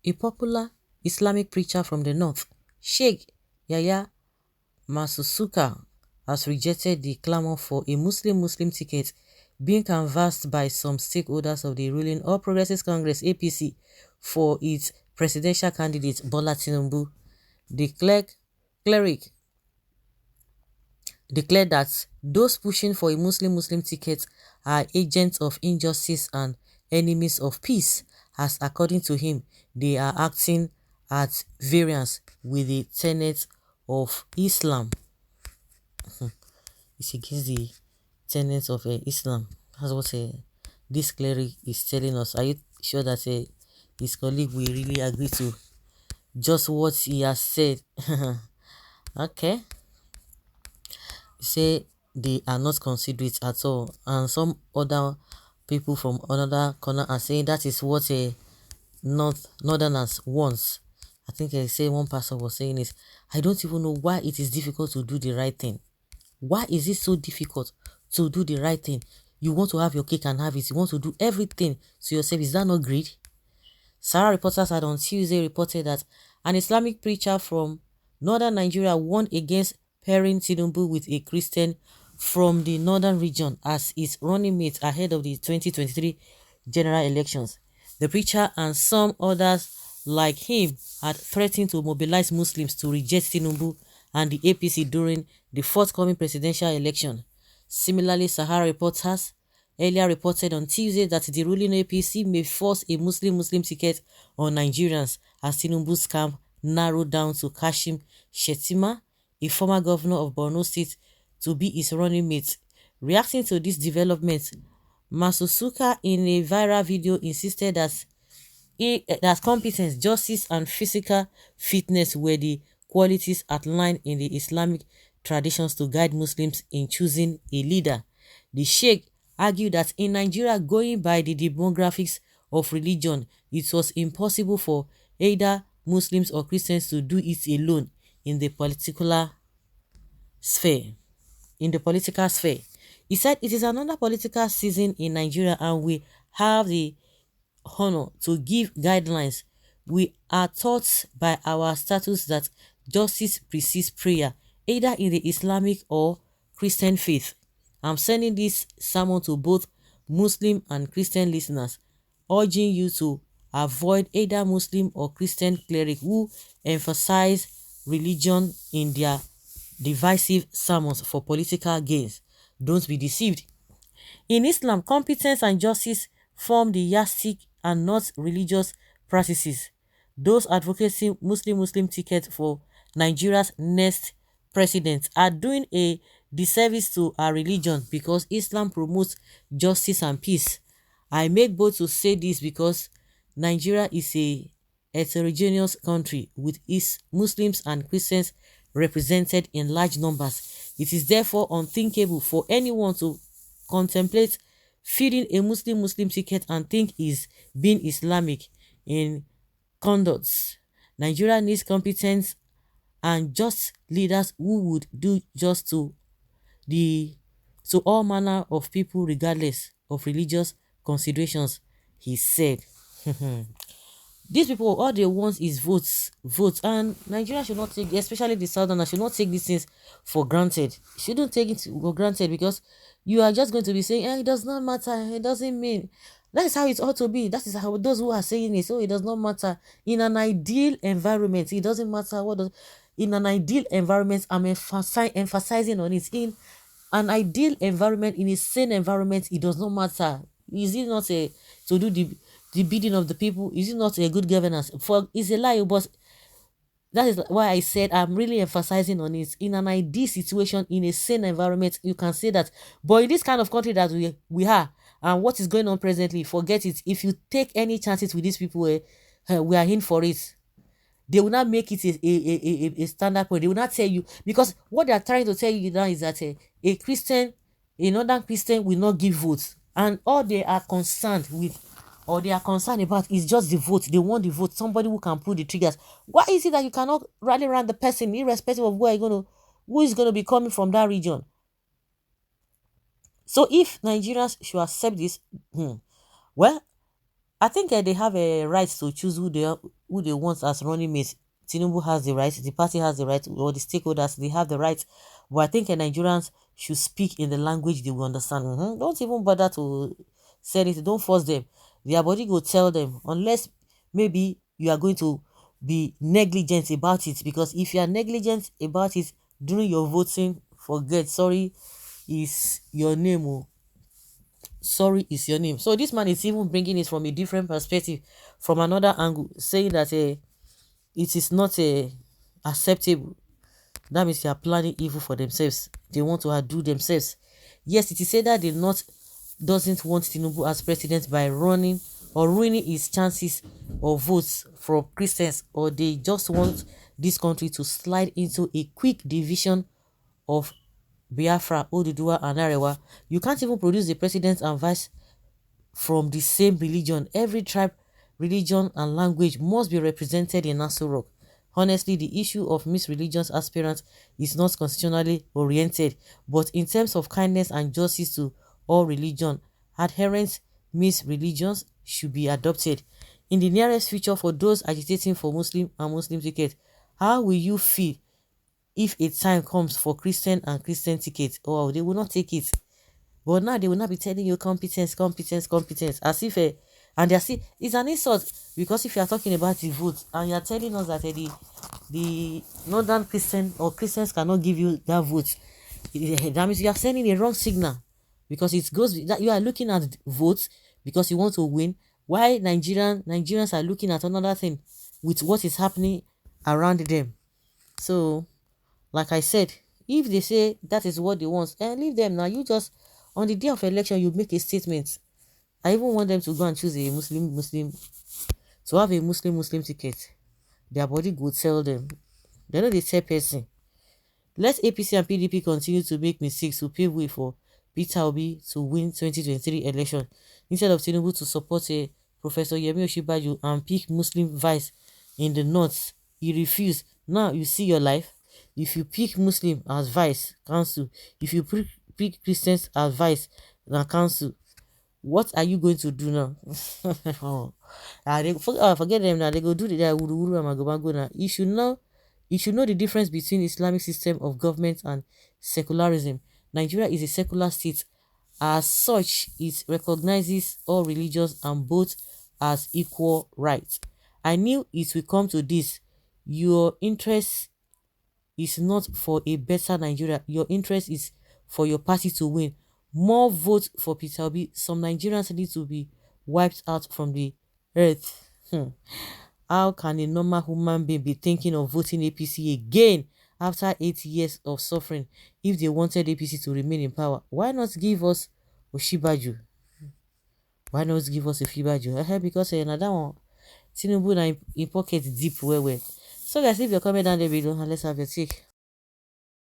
A popular Islamic preacher from the north, Sheikh Yahya Masusuka, has rejected the clamor for a Muslim-Muslim ticket being canvassed by some stakeholders of the ruling All Progressives Congress (APC) for its presidential candidate Bola Tinubu. The cleric declared that those pushing for a Muslim-Muslim ticket are agents of injustice and enemies of peace, as according to him, they are acting at variance with the tenets of Islam. It's against the tenets of Islam. That's what this cleric is telling us. Are you sure that his colleague will really agree to just what he has said? Okay. Say they are not considerate at all, and some other people from another corner are saying that is what a northerners wants. I think I say one pastor was saying is, I don't even know why it is difficult to do the right thing. Why is it so difficult to do the right thing? You want to have your cake and have it. You want to do everything to yourself. Is that not greed? Sarah Reporters had on Tuesday reported that an Islamic preacher from northern Nigeria warned against pairing Tinubu with a Christian from the northern region as his running mate ahead of the 2023 general elections. The preacher and some others like him had threatened to mobilize Muslims to reject Tinubu and the APC during the forthcoming presidential election. Similarly, Sahara Reporters earlier reported on Tuesday that the ruling APC may force a Muslim-Muslim ticket on Nigerians as Tinubu's camp narrowed down to Kashim Shettima, a former governor of Borno State, to be his running mate. Reacting to this development, Masusuka in a viral video insisted that competence, justice, and physical fitness were the qualities outlined in the Islamic traditions to guide Muslims in choosing a leader. The Sheikh argued that in Nigeria, going by the demographics of religion, it was impossible for either Muslims or Christians to do it alone in the political sphere. He said it is another political season in Nigeria and we have the honor to give guidelines. We are taught by our status that justice precedes prayer, either in the Islamic or Christian faith. I'm sending this sermon to both Muslim and Christian listeners, urging you to avoid either Muslim or Christian cleric who emphasize religion in their divisive sermons for political gains. Don't be deceived. In Islam, competence and justice form the yardstick and not religious practices. Those advocating Muslim ticket for Nigeria's next president are doing a disservice to our religion because Islam promotes justice and peace. I make bold to say this because Nigeria is a heterogeneous country with its Muslims and Christians represented in large numbers. It is therefore unthinkable for anyone to contemplate feeding a Muslim ticket and think is being Islamic in conduct. Nigeria needs competent and just leaders who would do just to all manner of people regardless of religious considerations, he said. These people, all they want is votes, and Nigeria should not take, especially the Southerners, should not take these things for granted. Shouldn't take it for granted because you are just going to be saying, it does not matter, it doesn't mean. That is how it ought to be. That is how those who are saying it, it does not matter. In an ideal environment, it doesn't matter what does. In an ideal environment, I'm emphasizing on it. In an ideal environment, in a sane environment, it does not matter. Is it not to do the bidding of the people? Is it not a good governance? For it's a lie, but that is why I said I'm really emphasizing on it. In an ideal situation, in a sane environment, you can say that. But in this kind of country that we are, and what is going on presently, forget it. If you take any chances with these people, we are in for it. They will not make it a standard point. They will not tell you, because what they are trying to tell you now is that a Christian, a northern Christian will not give votes. And all they are concerned with, or they are concerned about, is just the vote. They want the vote, somebody who can pull the triggers. Why is it that you cannot rally around the person irrespective of who is going to be coming from that region? So if Nigerians should accept this, well, I think they have a right to choose who they want as running mates. Tinubu has the right, the party has the right, or the stakeholders they have the right. But I think Nigerians should speak in the language they will understand. Don't even bother to say it. Don't force them. Their body will tell them unless maybe you are going to be negligent about it. Because if you are negligent about it during your voting, forget. Sorry, is your name. Oh. Sorry is your name. So this man is even bringing it from a different perspective, from another angle, saying that it is not acceptable. That means they are planning evil for themselves. They want to outdo themselves. Yes, it is said that the North doesn't want Tinubu as president by running or ruining his chances of votes from Christians, or they just want this country to slide into a quick division of Biafra, Oduduwa, and Arewa. You can't even produce the president and vice from the same religion. Every tribe, religion, and language must be represented in Aso Rock. Honestly, the issue of Miss Religions aspirants is not constitutionally oriented, but in terms of kindness and justice to all religion, adherents Miss Religions should be adopted. In the nearest future, for those agitating for Muslim and Muslim tickets, how will you feel if a time comes for Christian and Christian tickets? Oh, they will not take it. But now they will not be telling you competence, competence, competence, as if and they're still, it's an insult, because if you are talking about the vote and you are telling us that the northern Christian or Christians cannot give you that vote, that means you are sending a wrong signal, because it goes that you are looking at votes because you want to win, while Nigerians are looking at another thing with what is happening around them. So like I said, if they say that is what they want, leave them. Now you just, on the day of election, you make a statement. I even want them to go and choose a Muslim, to have a Muslim ticket. Their body go tell them. They know they tell person. Let APC and PDP continue to make mistakes to pave way for Peter Obi to win 2023 election, instead of Tinubu to support a Professor Yemi Osinbajo and pick Muslim vice in the north. He refused. Now you see your life. If you pick Muslim as vice, council. If you pick Christians as vice, na council. What are you going to do now? Forget them now. They go do the wuru wuru and magomago now. You should know the difference between Islamic system of government and secularism. Nigeria is a secular state. As such, it recognizes all religions and both as equal rights. I knew it will come to this. Your interest is not for a better Nigeria. Your interest is for your party to win. More votes for Peter Obi. Some Nigerians need to be wiped out from the earth. How can a normal human being be thinking of voting APC again after 8 years of suffering? If they wanted APC to remain in power, why not give us Osinbajo? Why not give us Osinbajo? Because that one, Tinubu na in pocket deep well. So guys, leave your comment down there below and let's have your take.